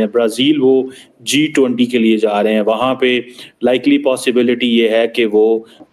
रहे हैं ब्राज़ील, वो G20 के लिए जा रहे हैं। वहाँ पे लाइकली पॉसिबिलिटी ये है कि वो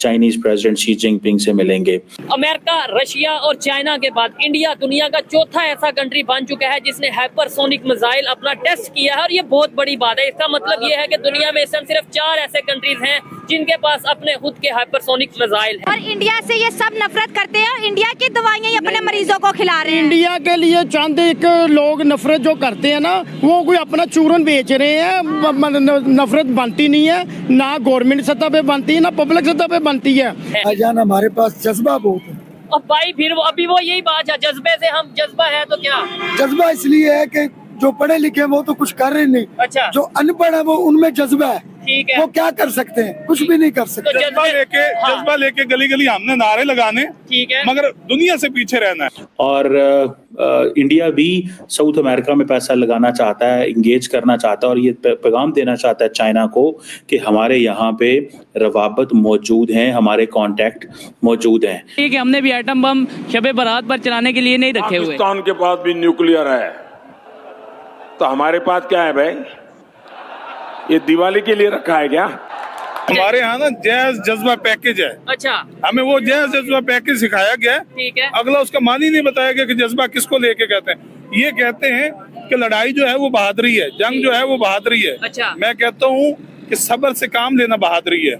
चाइनीज़ प्रेसिडेंट शी जिनपिंग से मिलेंगे। अमेरिका, रशिया और चाइना के बाद इंडिया दुनिया का चौथा ऐसा कंट्री बन चुका है जिसने हाइपरसोनिक मिसाइल अपना टेस्ट किया है, और ये बहुत बड़ी बात है। इसका मतलब ये है कि दुनिया में इस समय सिर्फ 4 ऐसे कंट्रीज हैं जिनके पास अपने खुद के हाइपरसोनिक मिसाइल हैं। और इंडिया से ये सब नफरत करते हैं, इंडिया की दवाइयाँ ही अपने मरीजों को खिला रहे हैं। इंडिया के लिए चंद एक लोग नफरत जो करते हैं ना, वो कोई अपना चूरन बेच रहे हैं। नफरत बनती नहीं है, ना गवर्नमेंट सतह पे बनती है, ना पब्लिक सतह पे बनती है। भाईजान हमारे पास जज्बा बहुत है। अब भाई फिर अभी वो यही बात है, जज्बे से हम जज्बा है तो क्या? जज्बा इसलिए है कि जो पढ़े लिखे हैं वो तो कुछ कर रहे नहीं। अच्छा। जो अनपढ़ है वो उनमें जज्बा है। ठीक है। वो क्या कर सकते हैं? कुछ भी नहीं कर सकते। तो जज्बा लेके गली गली हमने नारे लगाने, ठीक है, मगर दुनिया से पीछे रहना है। और इंडिया भी साउथ अमेरिका में पैसा लगाना चाहता है, इंगेज करना चाहता है, और ये पैगाम देना चाहता है चाइना को कि हमारे यहाँ पे रवाबत मौजूद हैं, हमारे कांटेक्ट मौजूद हैं। ठीक है, हमने भी एटम बम शबे बारात पर चलाने के लिए नहीं रखे हुए। पाकिस्तान के पास भी न्यूक्लियर है, तो हमारे पास क्या है भाई? ये दिवाली के लिए रखा है क्या? हमारे यहाँ ना जैज जज्बा पैकेज है। अच्छा। हमें वो जैज जज्बा पैकेज सिखाया गया है। ठीक है। अगला उसका मान ही नहीं बताया गया कि जज्बा किसको लेके कहते हैं। ये कहते हैं कि लड़ाई जो है वो बहादुरी है, जंग जो है वो बहादुरी है। अच्छा। मैं कहता हूँ कि सब्र से काम लेना बहादुरी है।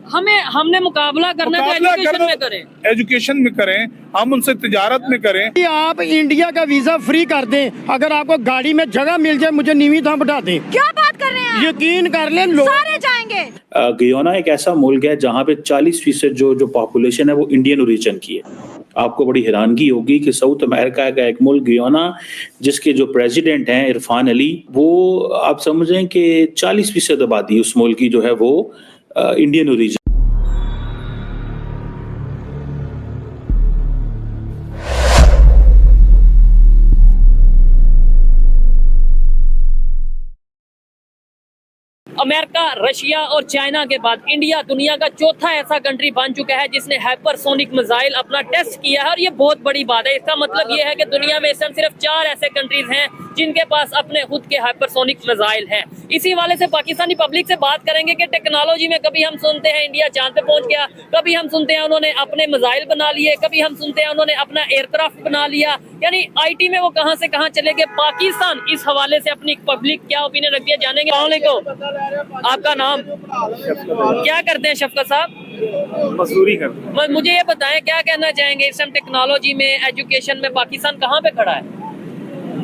हमने मुकाबला करना है तो एजुकेशन में करें, एजुकेशन में करें, हम उनसे तिजारत में करें। आप इंडिया का वीजा फ्री कर दें, अगर आपको गाड़ी में जगह मिल जाए, मुझे नीवी धाम बढ़ा दें। क्या बात कर रहे हैं? यकीन कर लें, लोग सारे जाएंगे। गियोना एक ऐसा मुल्क है जहाँ पे 40% जो पॉपुलेशन है वो इंडियन ओरिजिन की है। आपको बड़ी हैरानगी होगी कि साउथ अमेरिका का एक मुल्क गियोना, जिसके जो प्रेसिडेंट हैं इरफान अली, वो आप समझें कि 40% आबादी उस मुल्क की जो है वो इंडियन ओरिजिन। अमेरिका, रशिया और चाइना के बाद इंडिया दुनिया का चौथा ऐसा कंट्री बन चुका है जिसने हाइपरसोनिक मिसाइल अपना टेस्ट किया है, और ये बहुत बड़ी बात है। इसका मतलब ये है कि दुनिया में इस समय सिर्फ 4 ऐसे कंट्रीज हैं जिनके पास अपने खुद के हाइपरसोनिक मिसाइल हैं। इसी वाले से पाकिस्तानी पब्लिक से बात करेंगे कि टेक्नोलॉजी में कभी हम सुनते हैं इंडिया चांद पे पहुंच गया, कभी हम सुनते हैं उन्होंने अपने मिसाइल बना लिए, कभी हम सुनते हैं उन्होंने अपना एयरक्राफ्ट बना लिया, यानी आईटी में वो कहां से कहां चले गए। पाकिस्तान इस हवाले से अपनी पब्लिक क्या ओपिनियन रखती है जानेंगे। आपका नाम क्या करते हैं शफकत साहब? मजदूरी करते हैं। मुझे ये बताएं, क्या कहना चाहेंगे इस टाइम टेक्नोलॉजी में, एजुकेशन में पाकिस्तान कहाँ पे खड़ा है?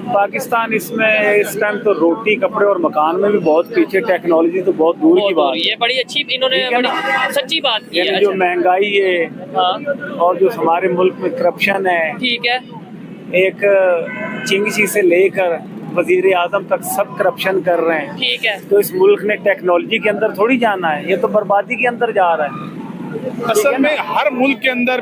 पाकिस्तान इसमें इस टाइम तो रोटी, कपड़े और मकान में भी बहुत पीछे, टेक्नोलॉजी तो बहुत दूर की बात है। ये बड़ी अच्छी इन्होंने बड़ी सच्ची बात की है। जो महंगाई है, हाँ। और जो हमारे मुल्क में करप्शन है, ठीक है, एक चिंगसी से लेकर वजीर आजम तक सब करप्शन कर रहे हैं। ठीक है। तो इस मुल्क ने टेक्नोलॉजी के अंदर थोड़ी जाना है, ये तो बर्बादी के अंदर जा रहा है। असल में हर मुल्क के अंदर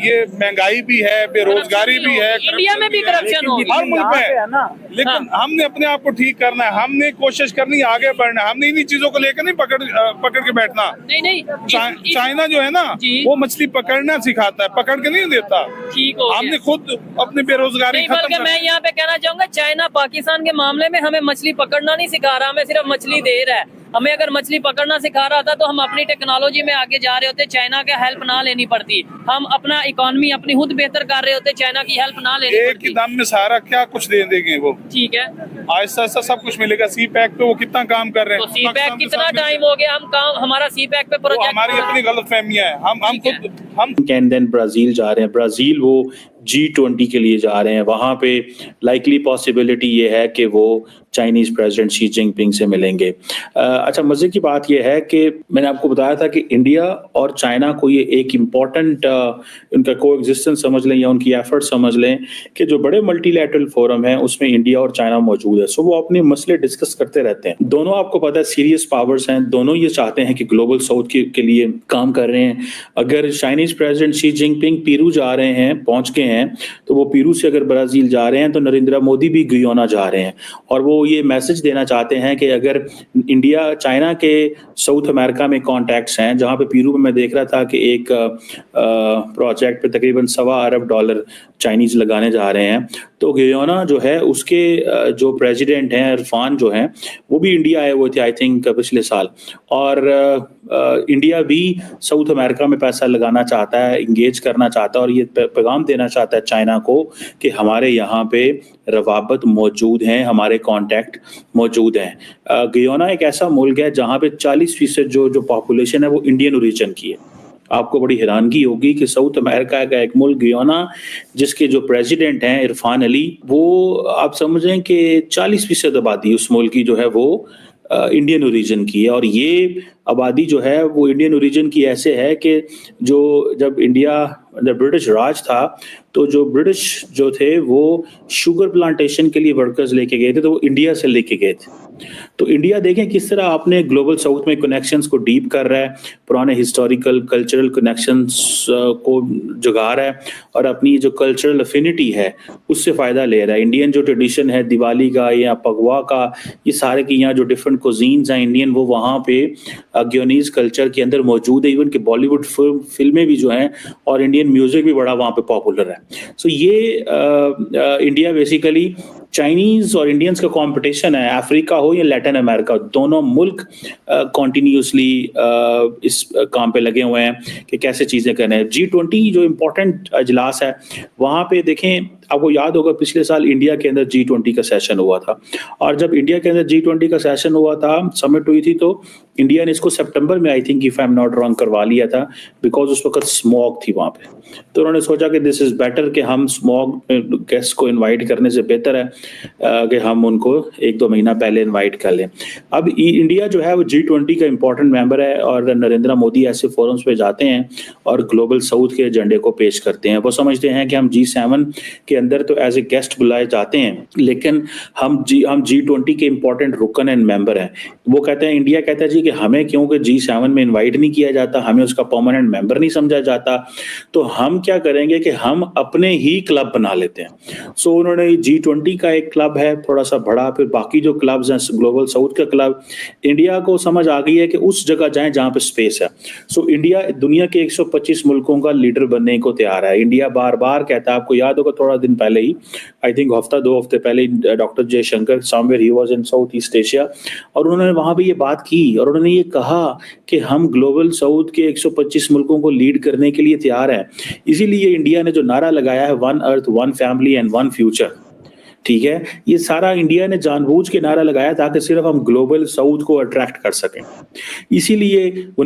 ये महंगाई भी है, बेरोजगारी भी है, इंडिया में भी करप्शन होगी, हर मुल्क में है ना। लेकिन हमने अपने आप को ठीक करना है, हमने कोशिश करनी है, आगे बढ़ना है। हमने इन्हीं चीजों को लेकर नहीं पकड़ के बैठना। नहीं चाइना जो है ना, वो मछली पकड़ना सिखाता है, पकड़ के नहीं देता। ठीक हो, हमने खुद अपनी बेरोजगारी खत्म बल्कि मैं यहाँ पे कहना चाहूंगा, चाइना पाकिस्तान के मामले में हमें मछली पकड़ना नहीं सिखा रहा, हमें सिर्फ मछली दे रहा है। हमें अगर मछली पकड़ना सिखा रहा था तो हम अपनी टेक्नोलॉजी में आगे जा रहे होते, चाइना का हेल्प ना लेनी पड़ती, हम अपना इकोनॉमी अपनी खुद बेहतर कर रहे होते, चाइना की हेल्प ना लेनी पड़ती। एक ही दम में सारा क्या कुछ दे देंगे वो। ठीक है, आहिस्ता आहिस्ता सब कुछ मिलेगा। सी पैक पे वो कितना काम कर रहे हैं, तो सी पैक कितना टाइम हो गया हम काम, हमारा सी पैक पे प्रोजेक्ट, हमारी अपनी गलत फहमियाँ है। हम कैन ब्राजील जा रहे हैं, ब्राजील वो G20 के लिए जा रहे हैं। वहाँ पे लाइकली पॉसिबिलिटी ये है कि वो चाइनीज़ प्रेसिडेंट शी जिनपिंग से मिलेंगे। अच्छा, मज़े की बात यह है कि मैंने आपको बताया था कि इंडिया और चाइना को ये एक इम्पॉर्टेंट उनका कोएग्जिस्टेंस समझ लें या उनकी एफर्ट समझ लें कि जो बड़े मल्टीलैटरल फोरम हैं उसमें इंडिया और चाइना मौजूद है। सो वो अपने मसले डिस्कस करते रहते हैं। दोनों आपको पता है सीरियस पावर्स हैं, दोनों ये चाहते हैं कि ग्लोबल साउथ के लिए काम कर रहे हैं। अगर चाइनीज़ प्रेसिडेंट शी जिनपिंग पीरू जा रहे हैं, पहुँच गए हैं, तो वो पीरू से अगर ब्राज़ील जा रहे हैं तो नरेंद्र मोदी भी गियोना जा रहे हैं, और वो ये मैसेज देना चाहते हैं कि अगर इंडिया चाइना के साउथ अमेरिका में कॉन्टैक्ट्स हैं, जहाँ पे पीरू में मैं देख रहा था कि एक प्रोजेक्ट पे तकरीबन $1.25 अरब चाइनीज़ लगाने जा रहे हैं, तो तो गियाना जो है उसके जो प्रेसिडेंट हैं इरफान जो हैं वो भी इंडिया आए हुए थे आई थिंक पिछले साल, और इंडिया भी साउथ अमेरिका में पैसा लगाना चाहता है, इंगेज करना चाहता है और ये पैगाम देना चाहता है चाइना को कि हमारे यहाँ पे रवाबत मौजूद हैं, हमारे कॉन्टैक्ट मौजूद हैं। गियाना एक ऐसा मुल्क है जहाँ पे 40% जो पॉपुलेशन है वो इंडियन ओरिजिन की है। आपको बड़ी हैरानगी होगी कि साउथ अमेरिका का एक मुल्क गियाना जिसके जो प्रेसिडेंट हैं इरफान अली, वो आप समझें कि 40% आबादी उस मुल्क की जो है वो इंडियन ओरिजिन की है। और ये आबादी जो है वो इंडियन ओरिजिन की ऐसे है कि जब ब्रिटिश राज था तो जो ब्रिटिश जो थे वो शुगर प्लांटेशन के लिए वर्कर्स लेके गए थे, तो वो इंडिया से लेके गए थे। तो इंडिया देखें किस तरह आपने ग्लोबल साउथ में कनेक्शंस को डीप कर रहा है, पुराने हिस्टोरिकल कल्चरल कनेक्शंस को जगा रहा है और अपनी जो कल्चरल अफिनिटी है उससे फ़ायदा ले रहा है। इंडियन जो ट्रेडिशन है दिवाली का या पगवा का, ये सारे की यहाँ जो डिफरेंट कुजीन्स हैं इंडियन, वो वहाँ पे गियानीज कल्चर के अंदर मौजूद है। इवन कि बॉलीवुड फिल्में भी जो हैं और इंडियन म्यूजिक भी बड़ा वहाँ पे पॉपुलर है। सो ये इंडिया बेसिकली चाइनीज और इंडियंस का कंपटीशन है, अफ्रीका हो या लैटिन अमेरिका, दोनों मुल्क कॉन्टिन्यूसली इस काम पे लगे हुए हैं कि कैसे चीज़ें करना है। G20 जो इम्पोर्टेंट अजलास है वहाँ पे देखें, आपको याद होगा पिछले साल इंडिया के अंदर G20 का सेशन हुआ था, और जब इंडिया के अंदर G20 का सेशन हुआ था, समिट हुई थी, तो इंडिया ने इसको सितंबर में I think if I am not wrong करवा लिया था, बिकॉज उस वक्त स्मॉग थी वहाँ पे। तो उन्होंने सोचा कि दिस इज बेटर कि हम स्मॉग गेस्ट को इनवाइट करने से बेहतर है कि हम उनको 1-2 महीना पहले इनवाइट कर लें। अब इंडिया जो है वो G20 का इम्पोर्टेंट मेंबर है और नरेंद्र मोदी ऐसे फोरम्स पे जाते हैं और ग्लोबल साउथ के एजेंडे को पेश करते हैं। वो समझते हैं कि हम G7 के अंदर तो एज ए गेस्ट बुलाए जाते हैं, लेकिन हम G20 के इम्पोर्टेंट रुकन एंड मेंबर हैं। वो कहते हैं, इंडिया कहता है जी कि हमें क्योंकि G7 में इनवाइट नहीं किया जाता, हमें उसका परमानेंट मेंबर नहीं समझा जाता, तो हम क्या करेंगे कि हम अपने ही क्लब बना लेते हैं। सो उन्होंने G20 का एक क्लब है थोड़ा सा बड़ा, फिर बाकी जो क्लब्स हैं ग्लोबल साउथ का क्लब। इंडिया को समझ आ गई है कि उस जगह जाएं जहां पे स्पेस है। सो इंडिया दुनिया के 125 मुल्कों का लीडर बनने को तैयार है। इंडिया बार बार कहता है, आपको याद होगा थोड़ा दिन पहले ही, आई थिंक हफ्ता 2 हफ्ते पहले ही, doctor Jaishankar somewhere he was in South East Asia, और उन्होंने वहां पे ये बात की और उन्होंने ये कहा कि हम ग्लोबल साउथ के 125 मुल्कों को लीड करने के लिए तैयार हैं। इसीलिए इंडिया ने जो नारा लगाया है, one earth one family and one future, ठीक है, ये सारा इंडिया ने जानबूझ के नारा लगाया ताकि सिर्फ हम ग्लोबल साउथ को अट्रैक्ट कर सकें। इसीलिए वो